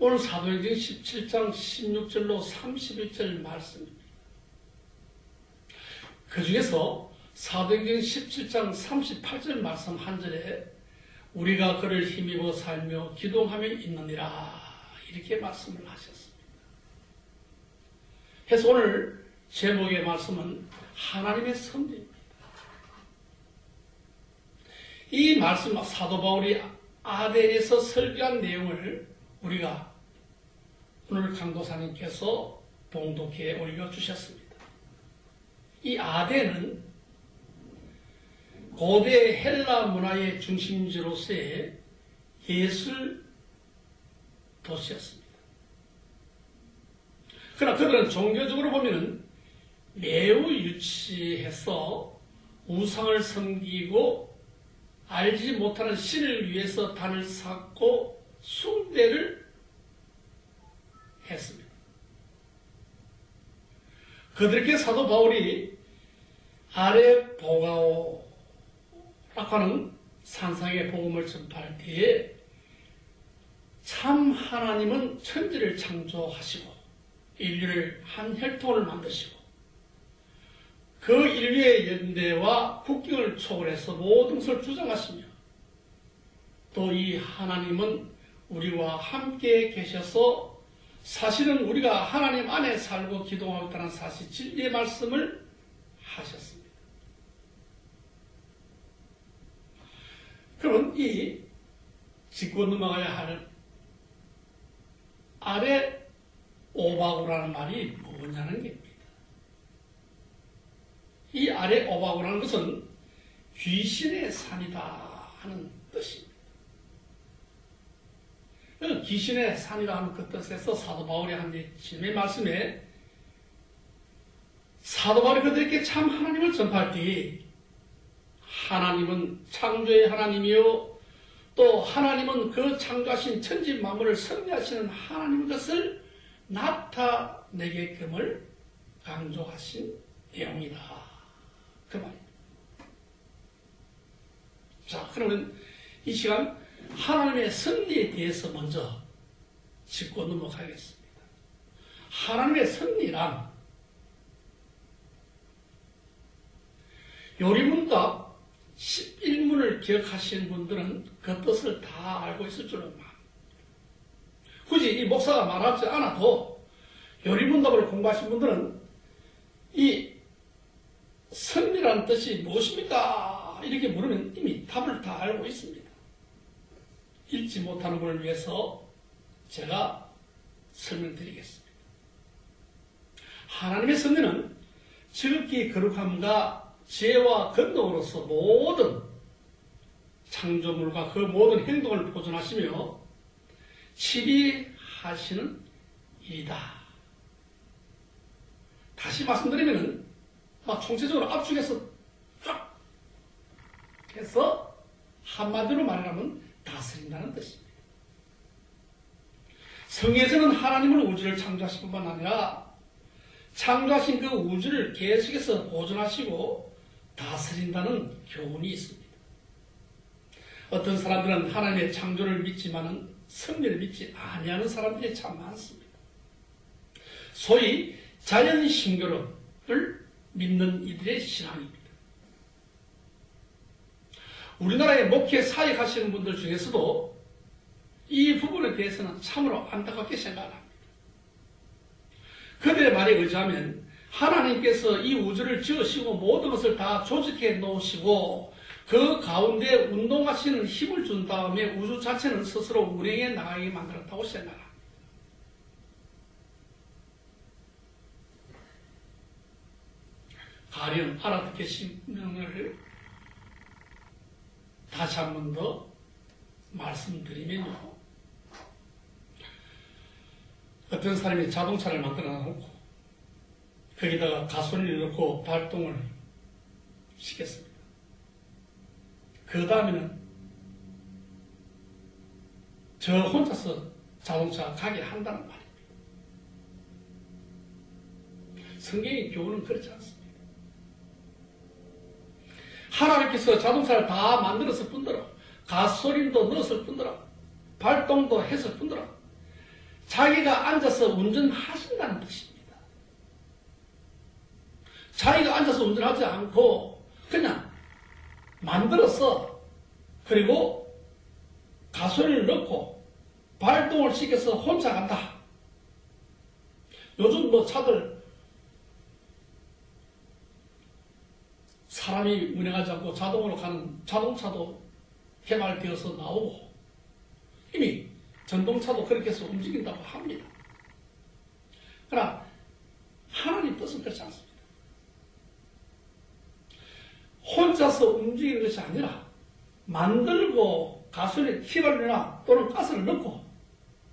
오늘 사도행전 17장 16절로 31절 말씀입니다. 그 중에서 사도행전 17장 38절 말씀 한 절에 우리가 그를 힘입어 살며 기동하며 있느니라 이렇게 말씀을 하셨습니다. 그래서 오늘 제목의 말씀은 하나님의 섭리입니다. 이 말씀 사도 바울이 아덴에서 설교한 내용을 우리가 오늘 강도사님께서 봉독해 올려주셨습니다. 이 아덴은 고대 헬라 문화의 중심지로서의 예술 도시였습니다. 그러나 그들은 종교적으로 보면 매우 유치해서 우상을 섬기고 알지 못하는 신을 위해서 단을 쌓고 숭배를 했습니다. 그들에게 사도 바울이 아레보가오라고 하는 산상의 복음을 전파할 때에 참 하나님은 천지를 창조하시고 인류를 한 혈통을 만드시고 그 인류의 연대와 국경을 초월해서 모든 것을 주장하시며 또 이 하나님은 우리와 함께 계셔서 사실은 우리가 하나님 안에 살고 기도하고 있다는 사실 진리의 말씀을 하셨습니다. 그럼 이 짚고 넘어가야 할 아래 오바구라는 말이 뭐냐는 겁니다. 이 아래 오바구라는 것은 귀신의 산이다 하는 뜻입니다. 귀신의 산이라 하는 그 뜻에서 사도 바울이 한 지금의 말씀에 사도 바울이 그들에게 참 하나님을 전파할 때 하나님은 창조의 하나님이요 또 하나님은 그 창조하신 천지 만물을 섭리하시는 하나님의 것을 나타내게끔을 강조하신 내용이다. 그 말입니다. 자, 그러면 이 시간 하나님의 섭리에 대해서 먼저 짚고 넘어가겠습니다. 하나님의 섭리란 요리문답 11문을 기억하시는 분들은 그 뜻을 다 알고 있을 줄은 말. 굳이 이 목사가 말하지 않아도 요리문답을 공부하신 분들은 이 섭리라는 뜻이 무엇입니까? 이렇게 물으면 이미 답을 다 알고 있습니다. 읽지 못하는 분을 위해서 제가 설명드리겠습니다. 하나님의 섭리는 지극히 거룩함과 지혜와 건능으로서 모든 창조물과 그 모든 행동을 보존하시며 치리하시는 일이다. 다시 말씀드리면 총체적으로 압축해서 쫙 해서 한마디로 말하면 다스린다는 뜻입니다. 성경에서는 하나님은 우주를 창조하신 뿐만 아니라 창조하신 그 우주를 계속해서 보존하시고 다스린다는 교훈이 있습니다. 어떤 사람들은 하나님의 창조를 믿지만은 섭리를 믿지 아니하는 사람들이 참 많습니다. 소위 자연신교를 믿는 이들의 신앙입니다. 우리나라의 목회 사역하시는 분들 중에서도 이 부분에 대해서는 참으로 안타깝게 생각합니다. 그들의 말에 의지하면 하나님께서 이 우주를 지으시고 모든 것을 다 조직해 놓으시고 그 가운데 운동하시는 힘을 준 다음에 우주 자체는 스스로 운행해 나가게 만들었다고 생각합니다. 가령 알아듣게 신명을 다시 한 번 더 말씀드리면요. 어떤 사람이 자동차를 만들어 놓고 거기다가 가솔린을 넣고 발동을 시켰습니다. 그 다음에는 저 혼자서 자동차 가게 한다는 말입니다. 성경의 교훈은 그렇지 않습니다. 하나님께서 자동차를 다 만들었을 뿐더러 가솔린도 넣었을 뿐더러 발동도 했을 뿐더러 자기가 앉아서 운전하신다는 뜻입니다. 자기가 앉아서 운전하지 않고 그냥 만들어서 그리고 가솔린을 넣고 발동을 시켜서 혼자 간다. 요즘 뭐 차들 사람이 운행하지 않고 자동으로 가는 자동차도 개발되어서 나오고 이미 전동차도 그렇게 해서 움직인다고 합니다. 그러나 하나님 뜻은 그렇지 않습니다. 혼자서 움직이는 것이 아니라 만들고 가솔린 휘발유나 또는 가스를 넣고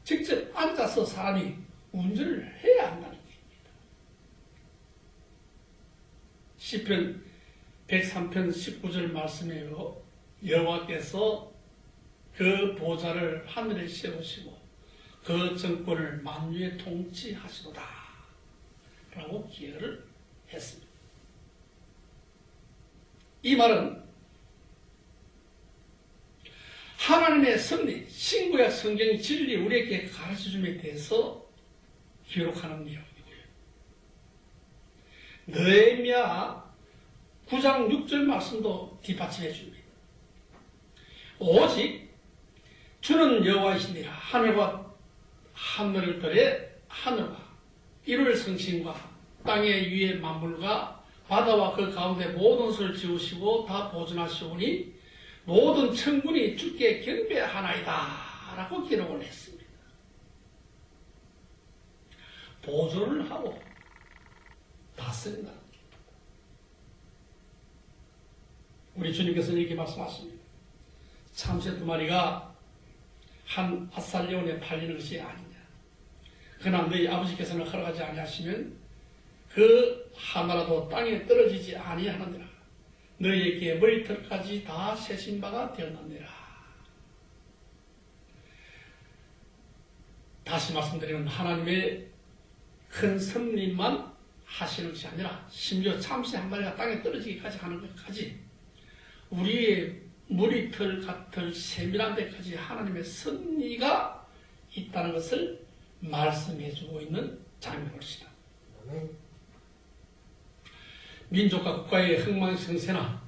직접 앉아서 사람이 운전을 해야 한다는 얘기입니다. 시편 103편 19절 말씀에요. 여호와께서 그 보좌를 하늘에 세우시고 그 정권을 만유에 통치하시도다 라고 기여를 했습니다. 이 말은 하나님의 섭리, 신구약 성경 진리 우리에게 가르쳐줌에 대해서 기록하는 내용이고요. 느헤미야 9장 6절 말씀도 뒷받침해 줍니다. 오직 주는 여호와이시니라. 하늘과 하늘들의 하늘과 이를 성신과 땅의 위의 만물과 바다와 그 가운데 모든 것을 지으시고 다 보존하시오니 모든 천군이 주께 경배하나이다 라고 기록을 했습니다. 보존을 하고 다스린다. 우리 주님께서는 이렇게 말씀하십니다. 참새 2마리가 한 아살리온에 팔리는 것이 아니냐. 그러나 너희 아버지께서는 허락하지 아니하시면 그 하나라도 땅에 떨어지지 아니하느니라. 너희에게 머리털까지 다 세신 바가 되었느니라. 다시 말씀드리면 하나님의 큰 섭리만 하시는 것이 아니라 심지어 참새 1마리가 땅에 떨어지기까지 하는 것까지 우리의 머리털 같은 세밀한 데까지 하나님의 섭리가 있다는 것을 말씀해주고 있는 장면입니다. 민족과 국가의 흥망성쇠나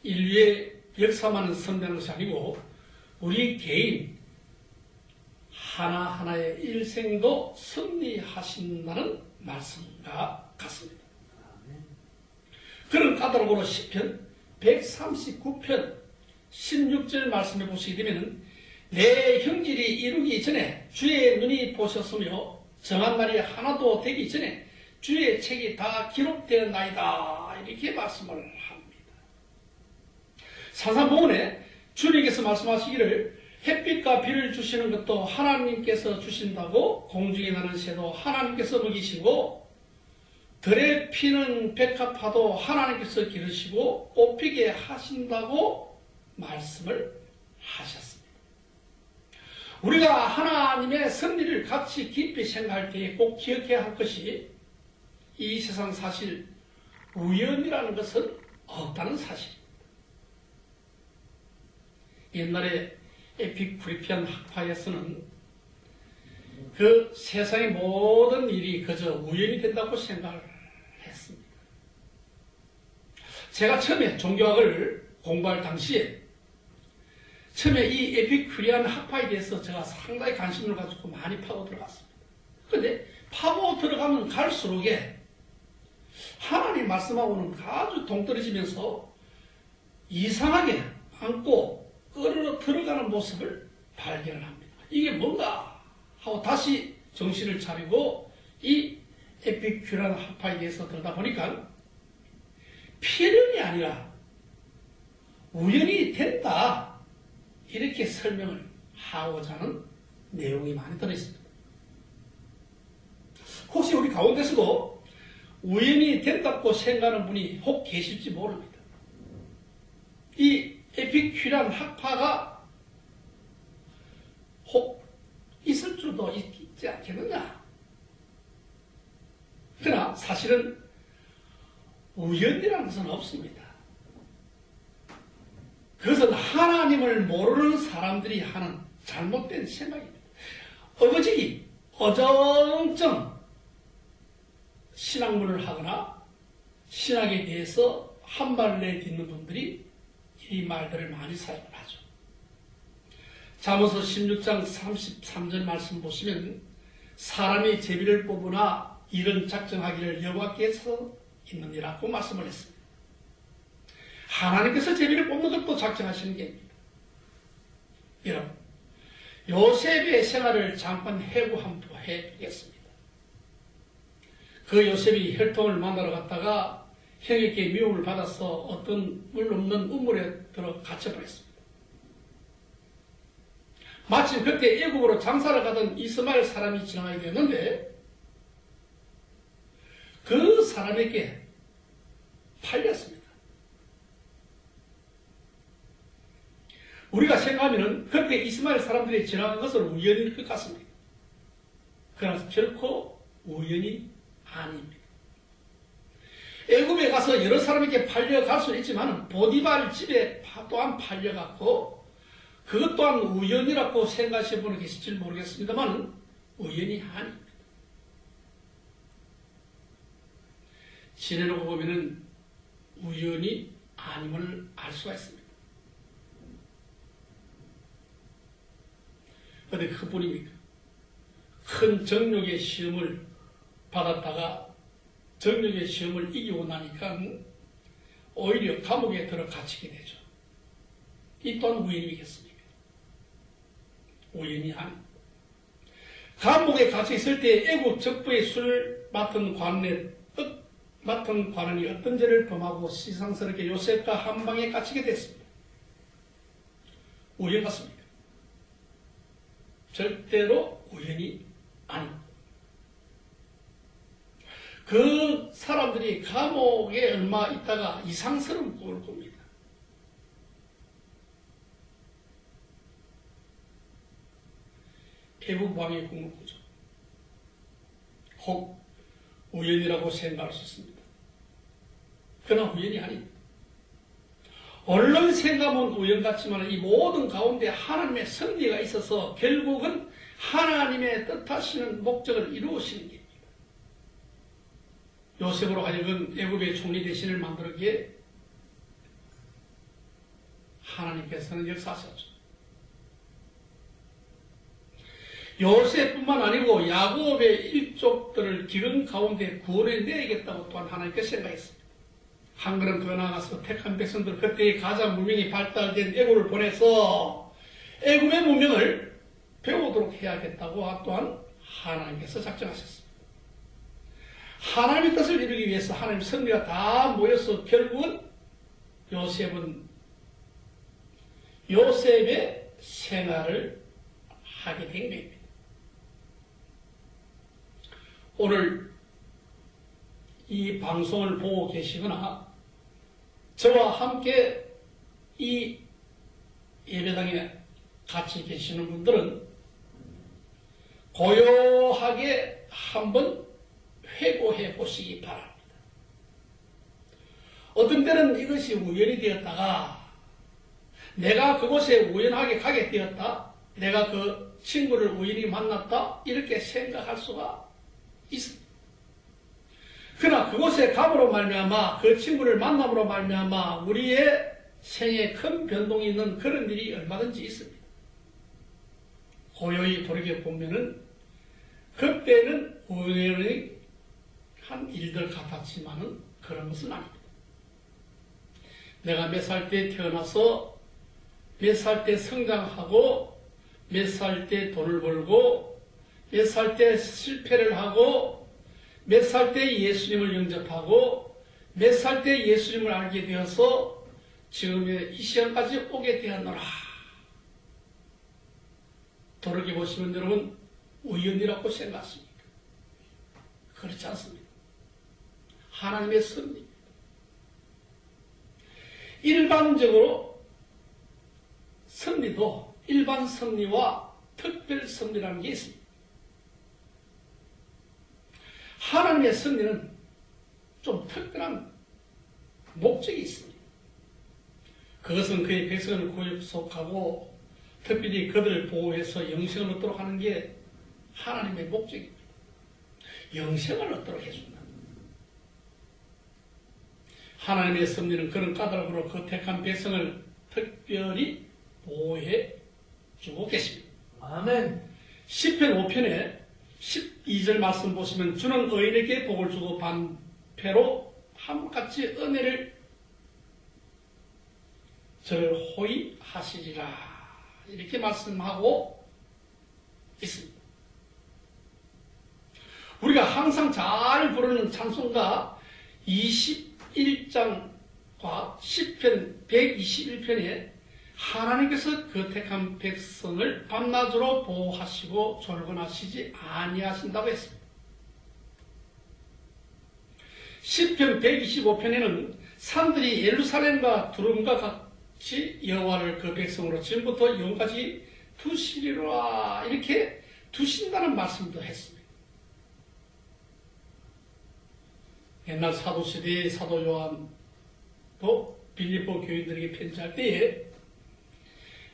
인류의 역사만은 선대하는 것이 아니고 우리 개인 하나하나의 일생도 섭리하신다는 말씀과 같습니다. 그런 까닭으로 시편 139편 16절 말씀해 보시게 되면 내 형질이 이루기 전에 주의 눈이 보셨으며 정한 날이 하나도 되기 전에 주의 책이 다 기록되었나이다 이렇게 말씀을 합니다. 산상봉헌에 주님께서 말씀하시기를 햇빛과 비를 주시는 것도 하나님께서 주신다고 공중에 나는 새도 하나님께서 먹이시고 들에 피는 백합화도 하나님께서 기르시고 꽃피게 하신다고 말씀을 하셨습니다. 우리가 하나님의 섭리를 같이 깊이 생각할 때에 꼭 기억해야 할 것이 이 세상 사실 우연이라는 것은 없다는 사실입니다. 옛날에 에피쿠리피안 학파에서는 그 세상의 모든 일이 그저 우연이 된다고 생각을 했습니다. 제가 처음에 종교학을 공부할 당시에 처음에 이 에피쿠리안 학파에 대해서 제가 상당히 관심을 가지고 많이 파고 들어갔습니다. 그런데 파고 들어가면 갈수록 하나님 말씀하고는 아주 동떨어지면서 이상하게 안고 끌어 들어가는 모습을 발견을 합니다. 이게 뭔가 하고 다시 정신을 차리고 이 에피큐리안 학파에 대해서 들다 보니까 필연이 아니라 우연이 된다 이렇게 설명을 하고자 하는 내용이 많이 들어있습니다. 혹시 우리 가운데서도 우연이 된다고 생각하는 분이 혹 계실지 모릅니다. 이 에피큐리안 학파가 혹 있을 줄도 있지 않겠느냐. 그러나 사실은 우연이라는 것은 없습니다. 그것은 하나님을 모르는 사람들이 하는 잘못된 생각입니다. 어정쩡 신학문을 하거나 신학에 대해서 한 발을 내딛는 분들이 이 말들을 많이 사용을 하죠. 잠언서 16장 33절 말씀 보시면 사람이 제비를 뽑으나 이런 작정하기를 여호와께서 있느니라고 말씀을 했습니다. 하나님께서 제비를 뽑는 것도 작정하시는 게 아닙니다. 여러분, 요셉의 생활을 잠깐 해고 한번 해보겠습니다. 그 요셉이 혈통을 만나러 갔다가 형에게 미움을 받아서 어떤 물 없는 우물에 들어 갇혀버렸습니다. 마침 그때 애굽으로 장사를 가던 이스마엘 사람이 지나가게 되었는데 그 사람에게 팔렸습니다. 우리가 생각하면 그때 이스마엘 사람들이 지나간 것은 우연일 것 같습니다. 그러나 결코 우연이 아닙니다. 애굽에 가서 여러 사람에게 팔려갈 수는 있지만 보디발 집에 또한 팔려갔고 그것 또한 우연이라고 생각하시는 분이 계실지 모르겠습니다만 우연이 아닙니다. 지내놓고 보면 우연이 아님을 알 수가 있습니다. 그런데 그뿐입니까? 큰 정욕의 시험을 받았다가 정욕의 시험을 이기고 나니까 오히려 감옥에 들어 갇히게 되죠. 이 또한 우연이겠습니까? 우연이 아닙니다. 감옥에 갇혀 있을 때 애국 적부의 술 맡은 관원이 어떤 죄를 범하고 시상스럽게 요셉과 한 방에 갇히게 됐습니다. 우연 같습니까? 절대로 우연이 아닙니다. 그 사람들이 감옥에 얼마 있다가 이상스러운 꿈을 꿉니다. 애국 왕의 꿈을 꾸죠. 혹 우연이라고 생각할 수 있습니다. 그러나 우연이 아닙니다. 얼른 생각하면 우연 같지만 이 모든 가운데 하나님의 섭리가 있어서 결국은 하나님의 뜻하시는 목적을 이루시는 게 요셉으로 하여금 애굽의 총리 대신을 만들기에 하나님께서는 역사하셨죠. 요셉뿐만 아니고 야곱의 일족들을 기근 가운데 구원해내야겠다고 또한 하나님께서 생각했습니다. 한 걸음 더 나아가서 택한 백성들 그때의 가장 문명이 발달된 애굽을 보내서 애굽의 문명을 배우도록 해야겠다고 또한 하나님께서 작정하셨습니다. 하나님의 뜻을 이루기 위해서 하나님의 섭리가 다 모여서 결국은 요셉의 생활을 하게 된 겁니다. 오늘 이 방송을 보고 계시거나 저와 함께 이 예배당에 같이 계시는 분들은 고요하게 한번 회고해 보시기 바랍니다. 어떤 때는 이것이 우연이 되었다가 내가 그곳에 우연하게 가게 되었다, 내가 그 친구를 우연히 만났다 이렇게 생각할 수가 있습니다. 그러나 그곳에 감으로 말미암아 그 친구를 만남으로 말미암아 우리의 생에 큰 변동이 있는 그런 일이 얼마든지 있습니다. 고요히 돌이켜보면은 그때는 우연히 한 일들 같았지만은 그런 것은 아닙니다. 내가 몇 살 때 태어나서 몇 살 때 성장하고 몇 살 때 돈을 벌고 몇 살 때 실패를 하고 몇 살 때 예수님을 영접하고 몇 살 때 예수님을 알게 되어서 지금의 이 시간까지 오게 되었노라. 돌이켜보시면 여러분 우연이라고 생각하십니까? 그렇지 않습니다. 하나님의 섭리입니다. 일반적으로 섭리도 일반 섭리와 특별 섭리라는 게 있습니다. 하나님의 섭리는 좀 특별한 목적이 있습니다. 그것은 그의 백성을 구속하고 특별히 그들을 보호해서 영생을 얻도록 하는 게 하나님의 목적입니다. 영생을 얻도록 해준다. 하나님의 섭리는 그런 까닭으로 그 택한 백성을 특별히 보호해 주고 계십니다. 아멘. 시편 5편에 12절 말씀 보시면 주는 의인에게 복을 주고 반패로 함같이 은혜를 절호히 하시리라 이렇게 말씀하고 있습니다. 우리가 항상 잘 부르는 찬송가 21장과 시편 121편에 하나님께서 그 택한 백성을 밤낮으로 보호하시고 졸곤하시지 아니하신다고 했습니다. 시편 125편에는 산들이 예루살렘과 두름과 같이 여호와를 그 백성으로 지금부터 영까지 두시리라 이렇게 두신다는 말씀도 했습니다. 옛날 사도시대의 사도 요한도 빌립보 교인들에게 편지할 때에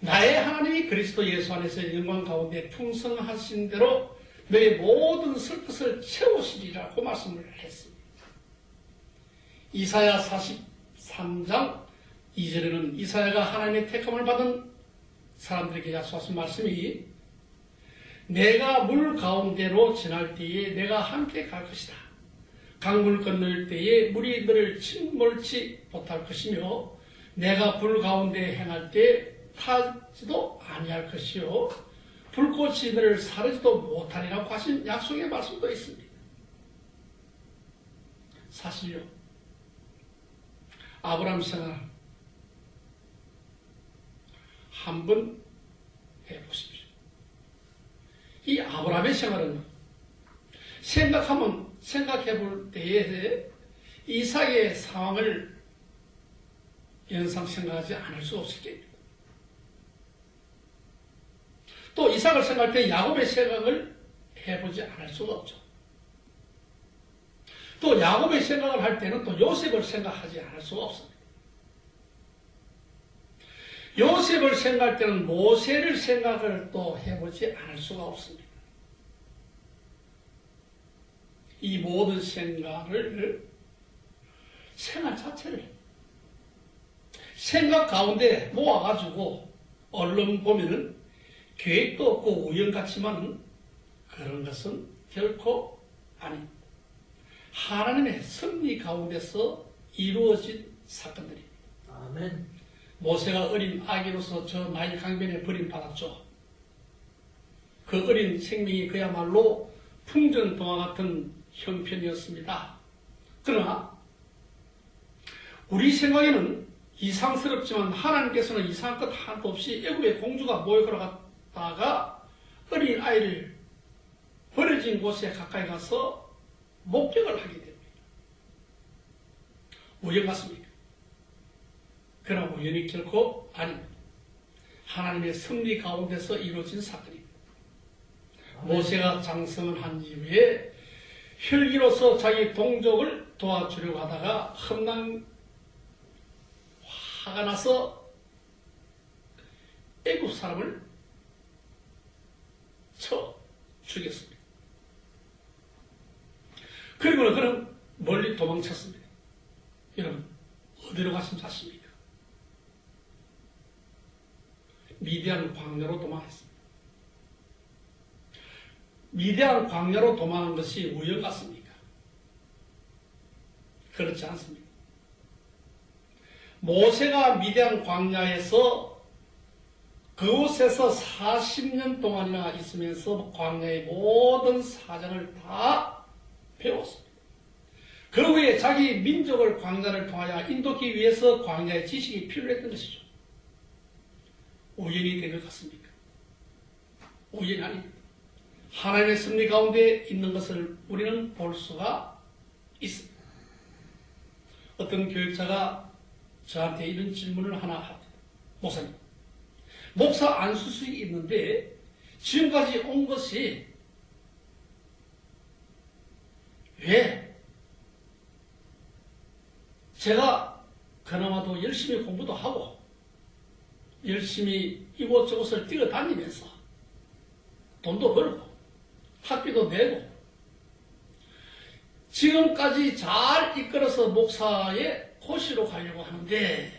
나의 하나님이 그리스도 예수 안에서 영광 가운데 풍성하신 대로 너의 모든 쓸 것을 채우시리라고 말씀을 했습니다. 이사야 43장 2절에는 이사야가 하나님의 택함을 받은 사람들에게 약속하신 말씀이 내가 물 가운데로 지날 때에 내가 함께 갈 것이다. 강물 건널 때에 물이 너를 침몰치 못할 것이며 내가 불 가운데 행할 때 타지도 아니할 것이요 불꽃이 너를 사르지도 못하리라고 하신 약속의 말씀도 있습니다. 사실요, 아브라함 생활 한번 해보십시오. 이 아브라함의 생활은 생각해볼 때에 이삭의 상황을 연상 생각하지 않을 수 없을 겁니다. 또 이삭을 생각할 때 야곱의 생각을 해보지 않을 수가 없죠. 또 야곱의 생각을 할 때는 또 요셉을 생각하지 않을 수가 없습니다. 요셉을 생각할 때는 모세를 생각을 또 해보지 않을 수가 없습니다. 이 모든 생각을 생활 자체를 생각 가운데 모아가지고 얼른 보면은 계획도 없고 우연같지만 그런 것은 결코 아닙니다. 하나님의 섭리 가운데서 이루어진 사건들입니다. 아멘. 모세가 어린 아기로서 저 나일 강변에 버림받았죠. 그 어린 생명이 그야말로 풍전동화 같은 형편이었습니다. 그러나 우리 생각에는 이상스럽지만 하나님께서는 이상한 것 하나도 없이 애굽의 공주가 모여들어갔다가 어린 아이를 버려진 곳에 가까이 가서 목격을 하게 됩니다. 우연 같습니까? 그러나 우연이 결코 아닙니다. 하나님의 섭리 가운데서 이루어진 사건입니다. 모세가 장성을 한 이후에 혈기로서 자기 동족을 도와주려고 하다가 험난 화가 나서 애굽 사람을 쳐 죽였습니다. 그리고는 그는 멀리 도망쳤습니다. 여러분, 어디로 가신 자십니까? 미디안 광야로 도망했습니다. 미디안 광야로 도망한 것이 우연 같습니까? 그렇지 않습니다. 모세가 미디안 광야에서 그곳에서 40년 동안이나 있으면서 광야의 모든 사정을 다 배웠습니다. 그 후에 자기 민족을 광야를 통하여 인도하기 위해서 광야의 지식이 필요했던 것이죠. 우연이 된 것 같습니까? 우연이 아닙니다. 하나님의 섭리 가운데 있는 것을 우리는 볼 수가 있습니다. 어떤 교육자가 저한테 이런 질문을 하나 합니다. 목사님, 목사 안수술이 있는데 지금까지 온 것이 왜 제가 그나마도 열심히 공부도 하고 열심히 이곳저곳을 뛰어다니면서 돈도 벌고 학비도 내고 지금까지 잘 이끌어서 목사의 호시로 가려고 하는데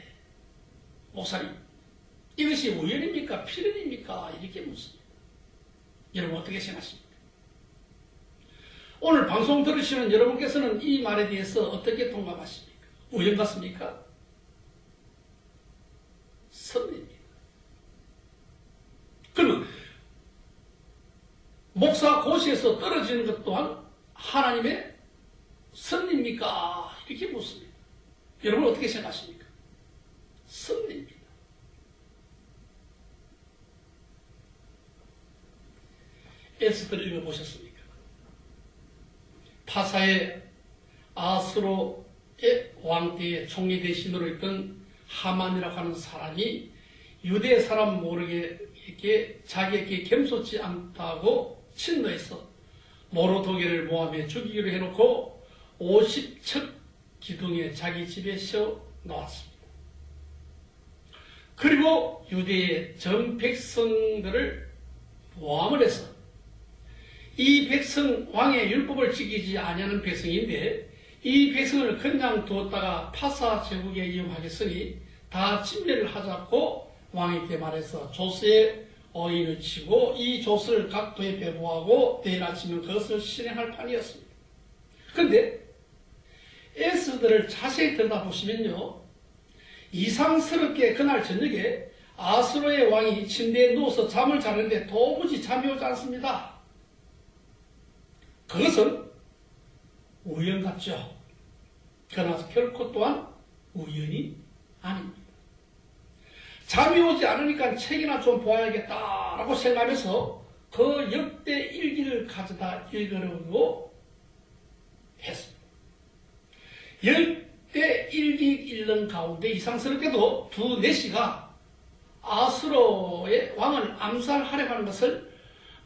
목사님 이것이 우연입니까? 필연입니까? 이렇게 묻습니다. 여러분 어떻게 생각하십니까? 오늘 방송 들으시는 여러분께서는 이 말에 대해서 어떻게 동감하십니까? 우연 같습니까? 섭리입니다. 그러면 목사 고시에서 떨어지는 것 또한 하나님의 섭리입니까? 이렇게 묻습니다. 여러분 어떻게 생각하십니까? 섭리입니다. 에스더를 읽어보셨습니까? 파사의 아수로의 왕때의 총리 대신으로 있던 하만이라고 하는 사람이 유대 사람 모르게 자기에게 겸손치 않다고 친노해서 모로도게를 모함해 죽이기로 해놓고 50척 기둥에 자기 집에 세워 놓았습니다. 그리고 유대의 전 백성들을 모함을 해서 이 백성 왕의 율법을 지키지 아니하는 백성인데 이 백성을 그냥 두었다가 파사 제국에 이용하겠으니 다 침례를 하자고 왕에게 말해서 조스의 어인을 치고 이 조스를 각도에 배부하고 내일 아침에 그것을 실행할 판이었습니다. 그런데 에스더를 자세히 들여다보시면요, 이상스럽게 그날 저녁에 아수르의 왕이 침대에 누워서 잠을 자는데 도무지 잠이 오지 않습니다. 그것은 우연 같죠. 그러나 결코 또한 우연이 아닙니다. 잠이 오지 않으니까 책이나 좀 보아야겠다라고 생각하면서 그 역대 일기를 가져다 읽으려고 했습니다. 역대 일기 읽는 가운데 이상스럽게도 두 내시가 아수르의 왕을 암살하려고 하는 것을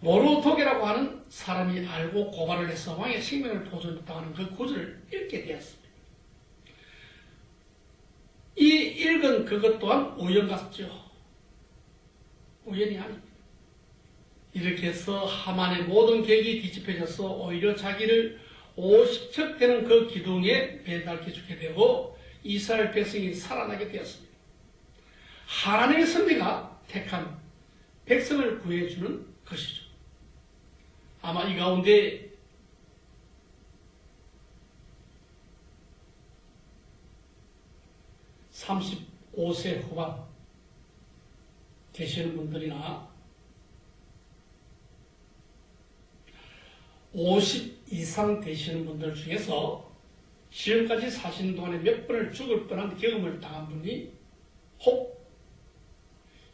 모로도게라고 하는 사람이 알고 고발을 해서 왕의 생명을 보존했다는 그 구절을 읽게 되었습니다. 이 읽은 그것 또한 우연 같죠. 우연이 아닙니다. 이렇게 해서 하만의 모든 계획이 뒤집혀져서 오히려 자기를 50척 되는 그 기둥에 매달게 주게 되고 이스라엘 백성이 살아나게 되었습니다. 하나님의 섭리가 택한 백성을 구해주는 것이죠. 아마 이 가운데 (35세) 후반 되시는 분들이나 50 이상 되시는 분들 중에서 지금까지 사시는 동안에 몇 번을 죽을 뻔한 경험을 당한 분이 혹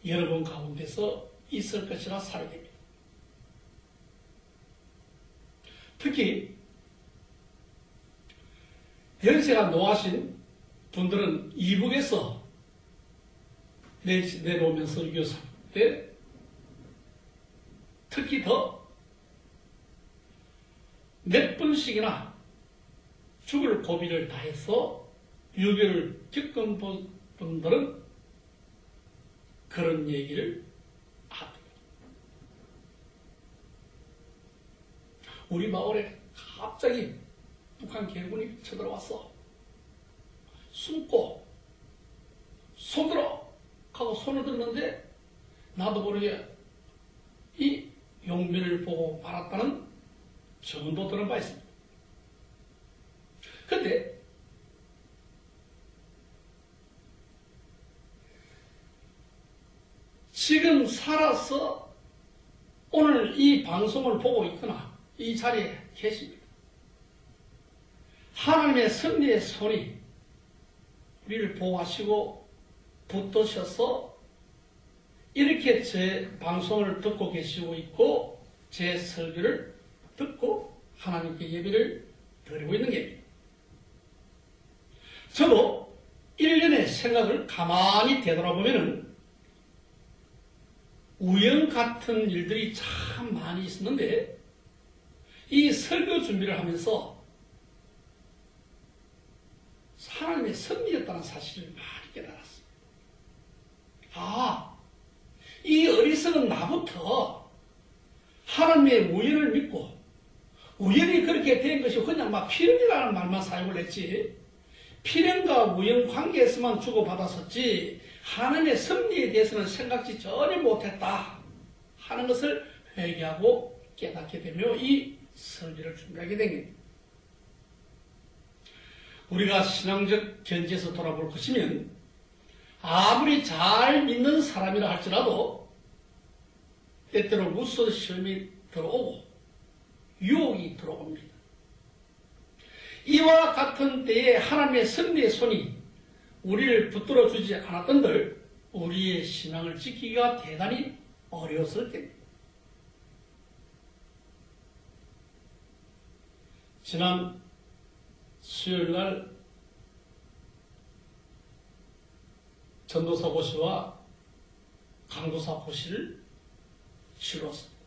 여러분 가운데서 있을 것이라 사례됩니다. 특히 연세가 노하신 분들은 이북에서 내려오면서 설교할 때 특히 더 몇 번씩이나 죽을 고비를 다해서 유교를 겪은 분들은 그런 얘기를 합니다. 우리 마을에 갑자기 북한 계군이 쳐들어왔어. 숨고 손들어 하고 손을 들었는데 나도 모르게 이 용변을 보고 말았다는 전도 들은 바 있습니다. 그런데 지금 살아서 오늘 이 방송을 보고 있거나 이 자리에 계십니다. 하나님의 섭리의 손이 우리를 보호하시고 붙드셔서 이렇게 제 방송을 듣고 계시고 있고 제 설교를 듣고 하나님께 예배를 드리고 있는 겁니다. 저도 1년의 생각을 가만히 되돌아보면 우연 같은 일들이 참 많이 있었는데 이 설교 준비를 하면서 하나님의 섭리였다는 사실을 많이 깨달았습니다. 아, 이 어리석은 나부터 하나님의 우연을 믿고 우연히 그렇게 된 것이 그냥 막 필연이라는 말만 사용을 했지 필연과 우연 관계에서만 주고받았었지 하나님의 섭리에 대해서는 생각지 전혀 못했다 하는 것을 회개하고 깨닫게 되며 이 설교를 준비하게 된 겁니다. 우리가 신앙적 견지에서 돌아볼 것이면 아무리 잘 믿는 사람이라 할지라도 때때로 무서운 시험이 들어오고 유혹이 들어옵니다. 이와 같은 때에 하나님의 섭리의 손이 우리를 붙들어 주지 않았던들 우리의 신앙을 지키기가 대단히 어려웠을 때입니다. 지난 수요일날 전도사 고시와 강도사 고시를 치렀습니다.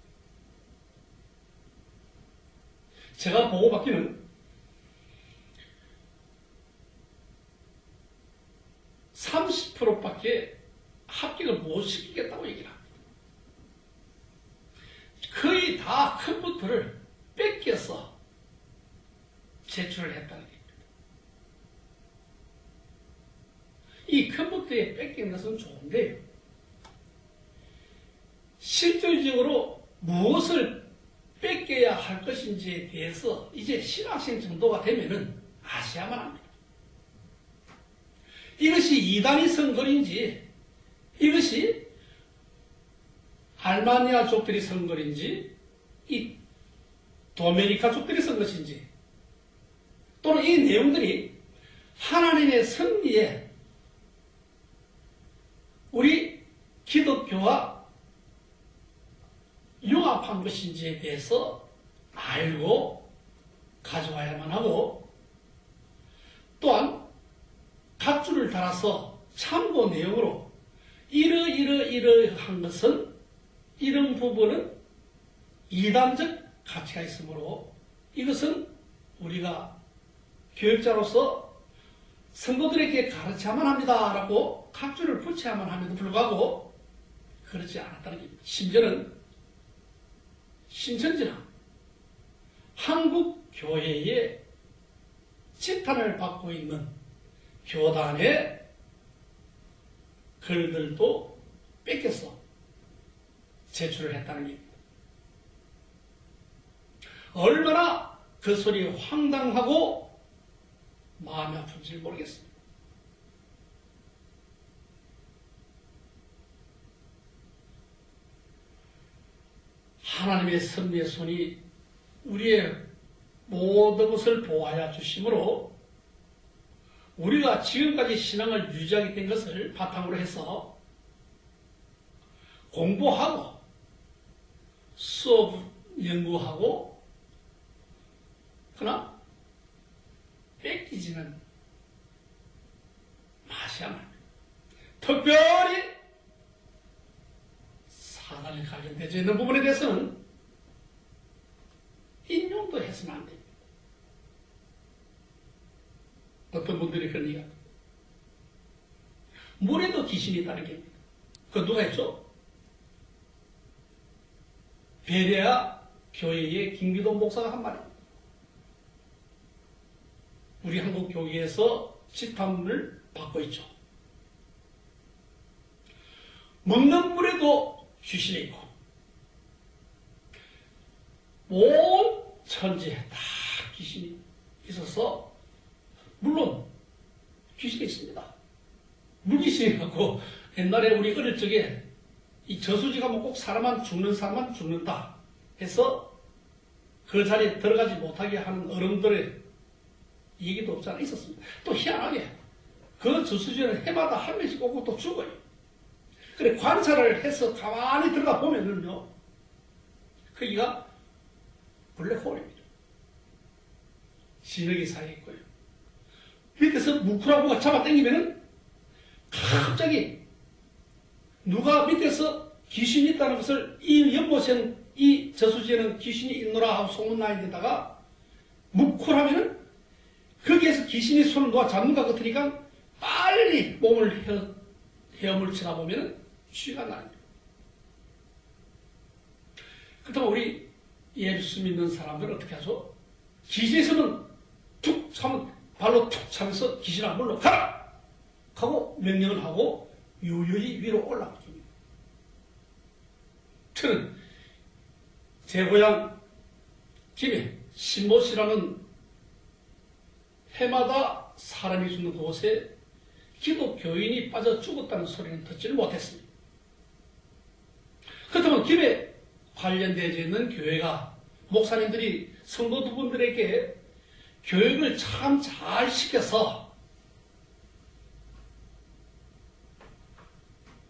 제가 보고받기는 30%밖에 합격을 못 시키겠다고 얘기를 합니다. 거의 다 컴퓨터를 뺏겨서 제출을 했다는 겁니다. 이 컴퓨터에 뺏긴 것은 좋은데요. 실질적으로 무엇을 뺏겨야 할 것인지에 대해서 이제 신학생 정도가 되면은 아셔야만 합니다. 이것이 이단이 쓴 글인지, 이것이 알마니아족들이 쓴 글인지, 이 도메니카족들이 쓴 것인지, 또는 이 내용들이 하나님의 섭리에 우리 기독교와 융합한 것인지에 대해서 알고 가져와야만 하고 또한 각주를 달아서 참고 내용으로 이러한 것은 이런 부분은 이단적 가치가 있으므로 이것은 우리가 교육자로서 성도들에게 가르쳐야만 합니다 라고 각주를 붙여야만 함에도 불구하고 그렇지 않았다는 겁니다. 심지어는 신천지나 한국 교회의 지탄을 받고 있는 교단의 글들도 뺏겨서 제출을 했다는 겁니다. 얼마나 그 소리 황당하고 마음이 아픈지 모르겠습니다. 하나님의 섭리의 손이 우리의 모든 것을 보호하여 주심으로 우리가 지금까지 신앙을 유지하게 된 것을 바탕으로 해서 공부하고 수업 연구하고 그러나 뺏기지는 마셔야만 합니다. 특별히 사단에 관련되어 있는 부분에 대해서는 인용도 해서는 안 됩니다. 어떤 분들이 그런 얘기합니다. 물에도 귀신이 있다는 겁니다. 그거 누가 했죠? 베레아 교회의 김기동 목사가 한 말입니다. 우리 한국 교회에서 집탐을 받고 있죠. 먹는 물에도 귀신이 있고 온 천지에 다 귀신이 있어서 물론 귀신이 있습니다. 물귀신이 갖고 옛날에 우리 어릴 적에 이 저수지가 뭐 꼭 사람만 죽는 사람만 죽는다 해서 그 자리에 들어가지 못하게 하는 어른들의 얘기도 없지 않아 있었습니다. 또 희한하게 그 저수지는 해마다 한 명씩 오고 또 죽어요. 그래 관찰을 해서 가만히 들어가 보면은요 거기가 블랙홀입니다. 진흙이 사이에 있고요. 밑에서 뭉클하고가 잡아당기면은 갑자기 누가 밑에서 귀신이 있다는 것을 이 연못에는 이 저수지에는 귀신이 있노라 하고 소문나 있는데다가 뭉클하면은 거기에서 귀신이 손을 놓아 잡는 것 같으니까 빨리 몸을 헤엄을 치다 보면은 쥐가 나요. 그렇다면 우리 예수 믿는 사람들은 어떻게 하죠? 기지에서는 툭 차면 발로 툭 차면서 귀신아 물러 가라! 하고 명령을 하고 유유히 위로 올라갑니다. 저는 제 고향 김해 신못이라는 해마다 사람이 죽는 그곳에 기독교인이 빠져 죽었다는 소리는 듣지를 못했습니다. 그렇다면 김해 관련되어 있는 교회가 목사님들이 성도분들에게 교육을 참 잘 시켜서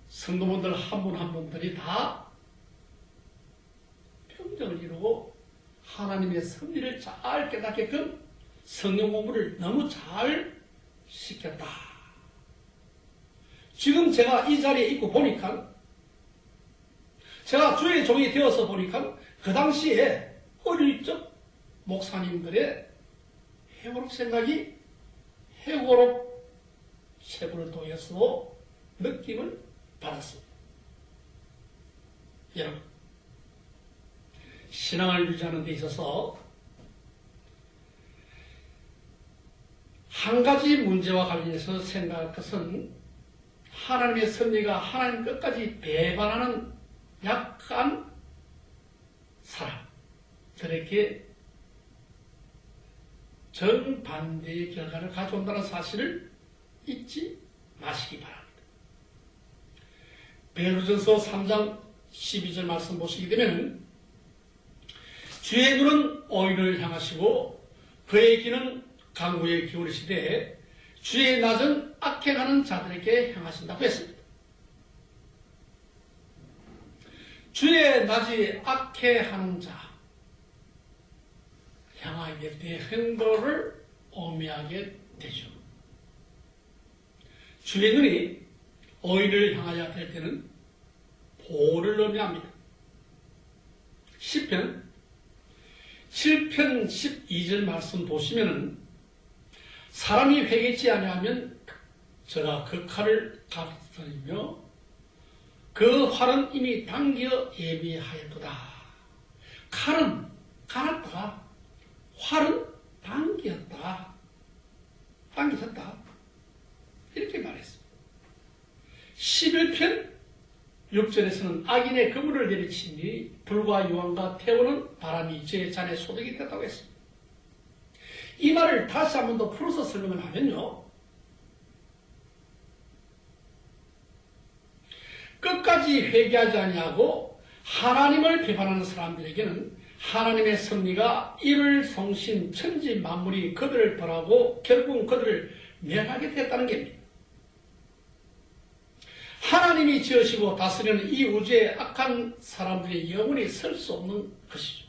성도분들 한 분 한 분들이 다 평정을 이루고 하나님의 섭리를 잘 깨닫게끔 성경 공부를 너무 잘 시켰다. 지금 제가 이 자리에 있고 보니까 제가 주의 종이 되어서 보니까 그 당시에 어릴 적 목사님들의 해고록 생각이 해고록 세부를 통해서 느낌을 받았습니다. 여러분, 신앙을 유지하는 데 있어서 한 가지 문제와 관련해서 생각할 것은 하나님의 섭리가 하나님 끝까지 배반하는 약한 사람들에게 정반대의 결과를 가져온다는 사실을 잊지 마시기 바랍니다. 베드로전서 3장 12절 말씀 보시게 되면 주의 눈은 오인을 향하시고 그의 귀는 강구에 기울이시되 주의 낮은 악행하는 자들에게 향하신다고 했습니다. 주의 낮이 악해하는 자 향하게 될 행보를 의미하게 되죠. 주의 눈이 의를 향하여 될 때는 보호를 의미합니다. 시편 7편 12절 말씀 보시면은 사람이 회개치 아니하면 저가 그 칼을 가르치며 그 활은 이미 당겨 예비하였도다. 칼은 갈았다. 활은 당겼다. 당기셨다. 이렇게 말했습니다. 11편 6절에서는 악인의 그물을 내리치니 불과 유황과 태우는 바람이 저의 잔에 소득이 됐다고 했습니다. 이 말을 다시 한 번 더 풀어서 설명을 하면요. 끝까지 회개하지 아니하고 하나님을 비판하는 사람들에게는 하나님의 섭리가 이를 성신 천지 만물이 그들을 벌하고 결국은 그들을 멸하게 됐다는 겁니다. 하나님이 지으시고 다스리는 이 우주의 악한 사람들의 영원히 설 수 없는 것이죠.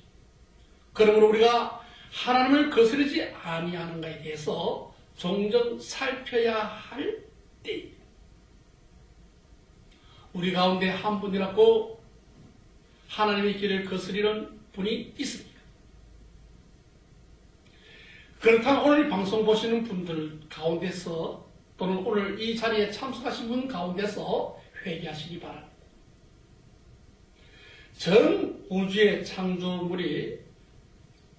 그러므로 우리가 하나님을 거스르지 아니하는가에 대해서 종종 살펴야 할 때입니다. 우리 가운데 한 분이라고 하나님의 길을 거스리는 분이 있습니까? 그렇다면 오늘 방송 보시는 분들 가운데서 또는 오늘 이 자리에 참석하신 분 가운데서 회개하시기 바랍니다. 전 우주의 창조물이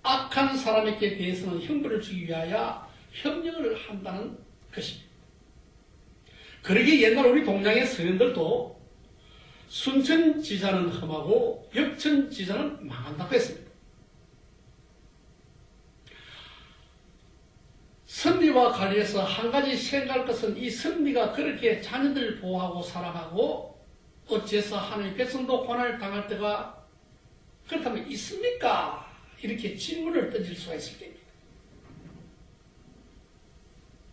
악한 사람에게 대해서는 형벌을 주기 위하여 협력을 한다는 것입니다. 그러기에 옛날 우리 동양의 서인들도 순천지자는 험하고 역천지자는 망한다고 했습니다. 선비와 관련해서 한 가지 생각할 것은 이 선비가 그렇게 자녀들 보호하고 살아가고 어째서 하나님의 백성도 고난을 당할 때가 그렇다면 있습니까? 이렇게 질문을 던질 수가 있을 겁니다.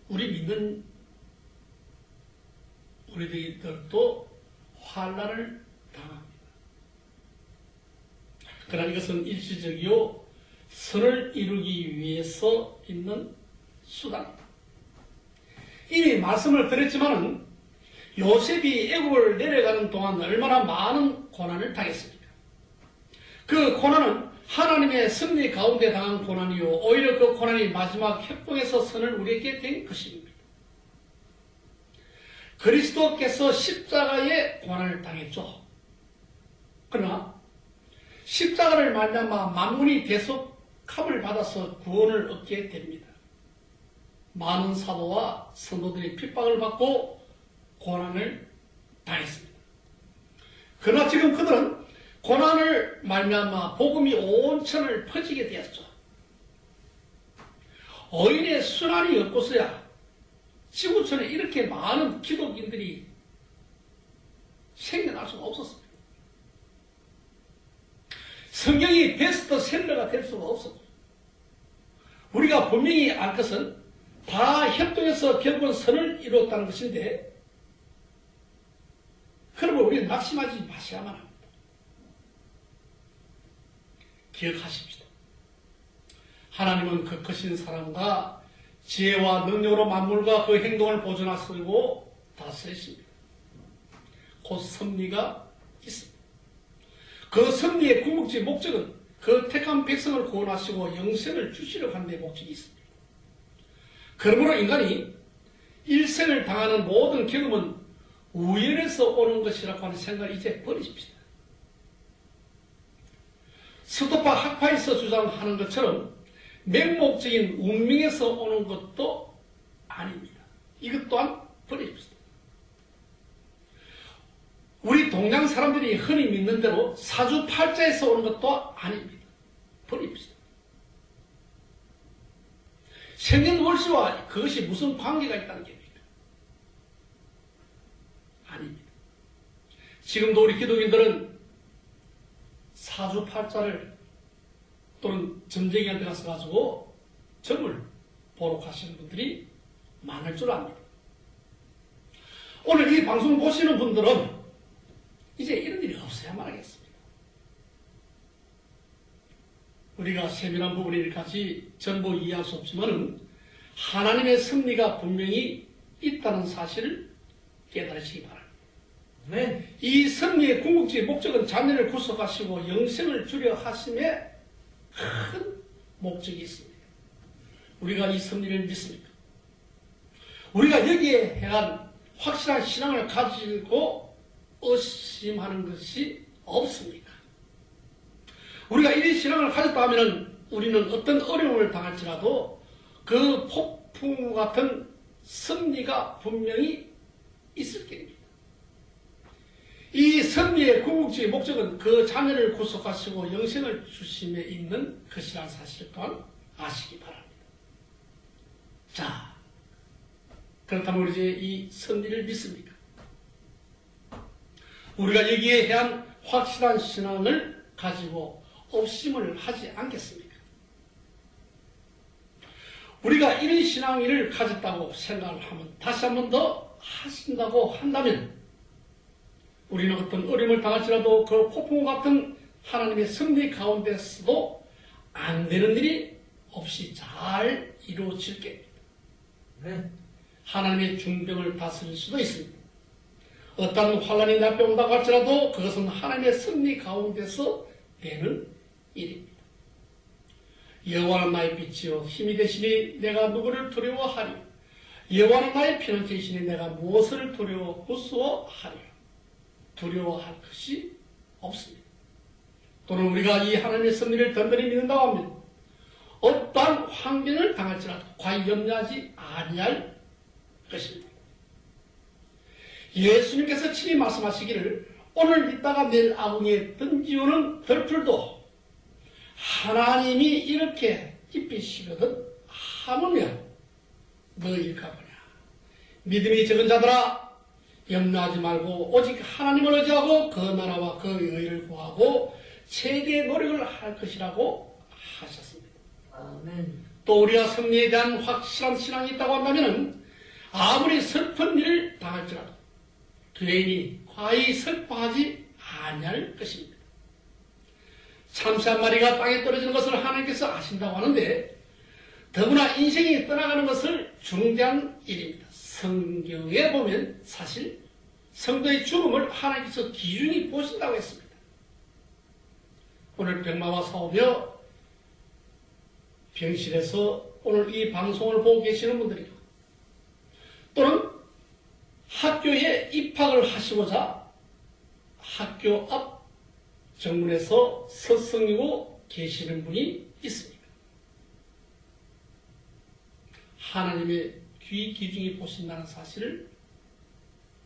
우리 믿는 우리들도 환난을 당합니다. 그러나 이것은 일시적이요 선을 이루기 위해서 있는 수단입니다. 이미 말씀을 드렸지만은 요셉이 애국을 내려가는 동안 얼마나 많은 고난을 당했습니까? 그 고난은 하나님의 섭리 가운데 당한 고난이요 오히려 그 고난이 마지막 협동에서 선을 우리에게 된 것입니다. 그리스도께서 십자가에 고난을 당했죠. 그러나 십자가를 말미암아 만군이 대속함을 받아서 구원을 얻게 됩니다. 많은 사도와 성도들이 핍박을 받고 고난을 당했습니다. 그러나 지금 그들은 고난을 말미암아 복음이 온 천을 퍼지게 되었죠. 어인의 순환이 없고서야 지구촌에 이렇게 많은 기독인들이 생겨날 수가 없었습니다. 성경이 베스트셀러가 될 수가 없었고, 우리가 분명히 알 것은 다 협동해서 결국은 선을 이루었다는 것인데, 그러면 우리는 낙심하지 마셔야만 합니다. 기억하십시다. 하나님은 그 크신 사랑과 지혜와 능력으로 만물과 그 행동을 보존하시고 다스리십니다. 곧 섭리가 있습니다. 그 섭리의 궁극지 목적은 그 택한 백성을 구원하시고 영생을 주시려고 하는 데 목적이 있습니다. 그러므로 인간이 일생을 당하는 모든 경험은 우연에서 오는 것이라고 하는 생각을 이제 버리십시다. 스토파 학파에서 주장하는 것처럼 맹목적인 운명에서 오는 것도 아닙니다. 이것 또한 버리십시다. 우리 동양 사람들이 흔히 믿는 대로 사주팔자에서 오는 것도 아닙니다. 버립시다. 생년월시와 그것이 무슨 관계가 있다는 겁니까? 아닙니다. 지금도 우리 기독인들은 사주팔자를 또는 점쟁이한테 가서 가지고 점을 보러 가시는 분들이 많을 줄 압니다. 오늘 이 방송 보시는 분들은 이제 이런 일이 없어야만 하겠습니다. 우리가 세밀한 부분일까지 전부 이해할 수 없지만 하나님의 섭리가 분명히 있다는 사실을 깨달으시기 바랍니다. 네. 이 섭리의 궁극적인 목적은 자녀를 구속하시고 영생을 주려 하심에 큰 목적이 있습니다. 우리가 이 섭리를 믿습니까? 우리가 여기에 대한 확실한 신앙을 가지고 의심하는 것이 없습니까? 우리가 이 신앙을 가졌다 하면 우리는 어떤 어려움을 당할지라도 그 폭풍 같은 섭리가 분명히 있을 겁니다. 이 섭리의 궁극적인 목적은 그 자녀를 구속하시고 영생을 주심에 있는 것이라는 사실 또한 아시기 바랍니다. 자, 그렇다면 우리 이제 이 섭리를 믿습니까? 우리가 여기에 대한 확실한 신앙을 가지고 업심을 하지 않겠습니까? 우리가 이런 신앙을 가졌다고 생각을 하면 다시 한 번 더 하신다고 한다면 우리는 어떤 어려움을 당할지라도 그 폭풍 같은 하나님의 섭리 가운데서도 안 되는 일이 없이 잘 이루어질 겁니다. 네. 하나님의 중병을 다스릴 수도 있습니다. 어떤 환란이 내 앞에 온다고 할지라도 그것은 하나님의 섭리 가운데서 되는 일입니다. 여호와는 나의 빛이요 힘이 되시니 내가 누구를 두려워하리요. 여호와는 나의 피난처이시니 내가 무엇을 무서워하리요. 두려워할 것이 없습니다. 또는 우리가 이 하나님의 섭리를 든든히 믿는다고 하면 어떠한 환경을 당할지라도 과히 염려하지 아니할 것입니다. 예수님께서 친히 말씀하시기를 오늘 믿다가 내일 아궁이에 던지우는 들풀도 하나님이 이렇게 입히시거든 하물며 너희일까 보냐. 믿음이 적은 자들아 염려하지 말고 오직 하나님을 의지하고 그 나라와 그 의를 구하고 최대의 노력을 할 것이라고 하셨습니다. 아멘. 또 우리가 섭리에 대한 확실한 신앙이 있다고 한다면 아무리 슬픈 일을 당할지라도 죄인이 과히 슬퍼하지 아니할 것입니다. 참새 한 마리가 땅에 떨어지는 것을 하나님께서 아신다고 하는데 더구나 인생이 떠나가는 것을 중대한 일입니다. 성경에 보면 사실 성도의 죽음을 하나님께서 기준히 보신다고 했습니다. 오늘 병마와 싸우며 병실에서 오늘 이 방송을 보고 계시는 분들이요. 또는 학교에 입학을 하시고자 학교 앞 정문에서 서성이고 계시는 분이 있습니다. 하나님의 귀 기중히 보신다는 사실을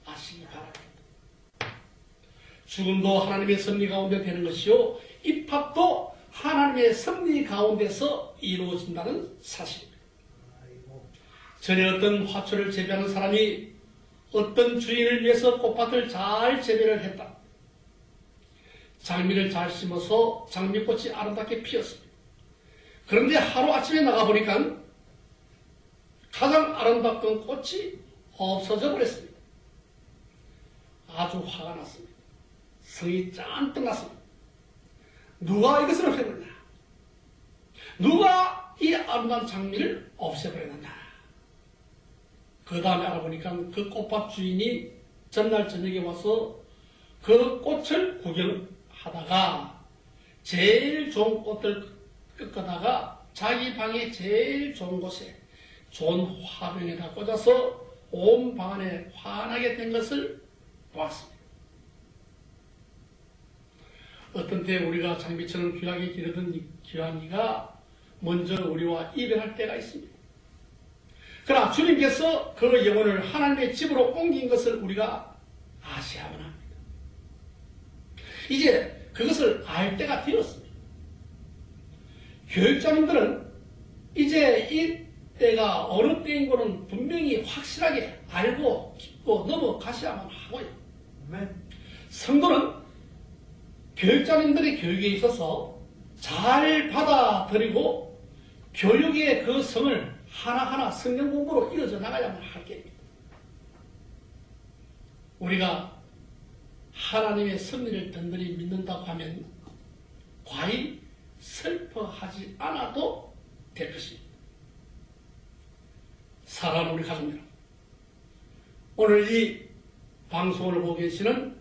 아시기 바랍니다. 죽음도 하나님의 섭리 가운데 되는 것이요, 입학도 하나님의 섭리 가운데서 이루어진다는 사실입니다. 전에 어떤 화초를 재배하는 사람이 어떤 주인을 위해서 꽃밭을 잘 재배를 했다. 장미를 잘 심어서 장미꽃이 아름답게 피었습니다. 그런데 하루아침에 나가보니까 가장 아름답던 꽃이 없어져 버렸습니다. 아주 화가 났습니다. 성이 잔뜩 났습니다. 누가 이것을 없애느냐? 누가 이 아름다운 장미를 없애버렸느냐? 그 다음에 알아보니까 그 꽃밭 주인이 전날 저녁에 와서 그 꽃을 구경하다가 제일 좋은 꽃을 끄다가 자기 방에 제일 좋은 곳에 좋은 화병에다 꽂아서 온 방 안에 환하게 된 것을 보았습니다. 어떤 때 우리가 장미처럼 귀하게 기르던 이 귀한이가 먼저 우리와 이별할 때가 있습니다. 그러나 주님께서 그 영혼을 하나님의 집으로 옮긴 것을 우리가 아시야만 합니다. 이제 그것을 알 때가 되었습니다. 교육자님들은 이제 이 때가 어느 때인 거는 분명히 확실하게 알고 깊고 넘어가셔야만 하고요. 성도는 교육자님들의 교육에 있어서 잘 받아들이고 교육의 그 성을 하나하나 성경 공부로 이어져 나가야만 할 게입니다. 우리가 하나님의 섭리를 든든히 믿는다고 하면 과히 슬퍼하지 않아도 될 것입니다. 사랑하는 우리 가족 여러분, 오늘 이 방송을 보고 계시는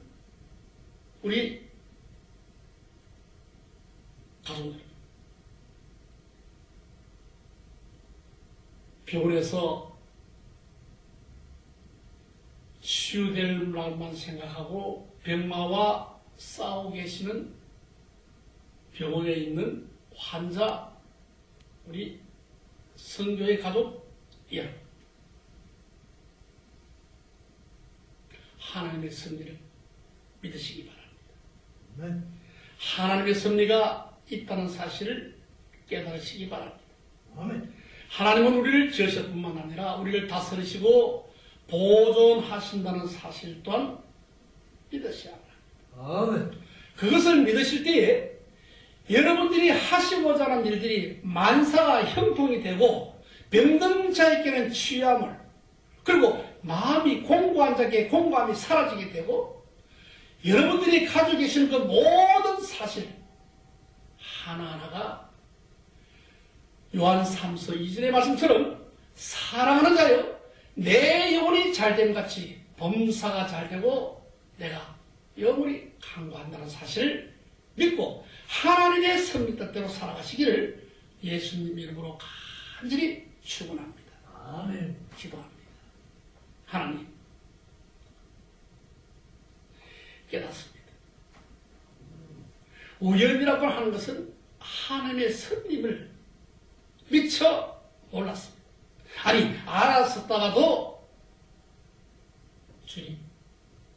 우리 가족 여러분, 병원에서 치유될 날만 생각하고 병마와 싸우고 계시는 병원에 있는 환자, 우리 성교의 가족 여러분, 하나님의 섭리를 믿으시기 바랍니다. 하나님의 섭리가 있다는 사실을 깨달으시기 바랍니다. 하나님은 우리를 지으실 뿐만 아니라 우리를 다스리시고 보존하신다는 사실 또한 믿으셔야 합니다. 그것을 믿으실 때에 여러분들이 하시고자 하는 일들이 만사가 형통이 되고 병든 자에게는 치유함을, 그리고 마음이 공고한 자에게 공고함이 사라지게 되고 여러분들이 가지고 계시는 그 모든 사실 하나하나가 요한 3서 2절의 말씀처럼 사랑하는 자여 내 영혼이 잘됨 같이 범사가 잘되고 내가 영원히 강구한다는 사실을 믿고 하나님의 섭리 뜻대로 살아가시기를 예수님 이름으로 간절히 축원합니다. 아멘. 기도합니다. 하나님, 깨닫습니다. 우연이라고 하는 것은 하나님의 섭리를 미처 몰랐습니다. 아니, 알았었다가도 주님,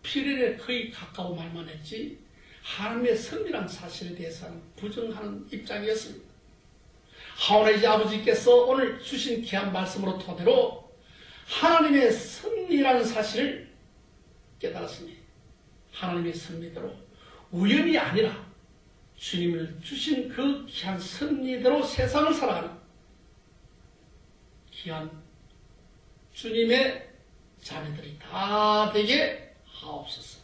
필연에 거의 가까운 말만 했지 하나님의 섭리란 사실에 대해서는 부정하는 입장이었습니다. 하오나 이제 아버지께서 오늘 주신 귀한 말씀으로 토대로 하나님의 섭리라는 사실을 깨달았으니 하나님의 섭리대로 우연이 아니라 주님을 주신 그 귀한 섭리대로 세상을 살아가는 귀한 주님의 자녀들이 다 되게 하옵소서.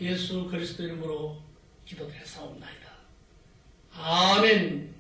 예수 그리스도 이름으로 기도드렸사옵나이다. 아멘.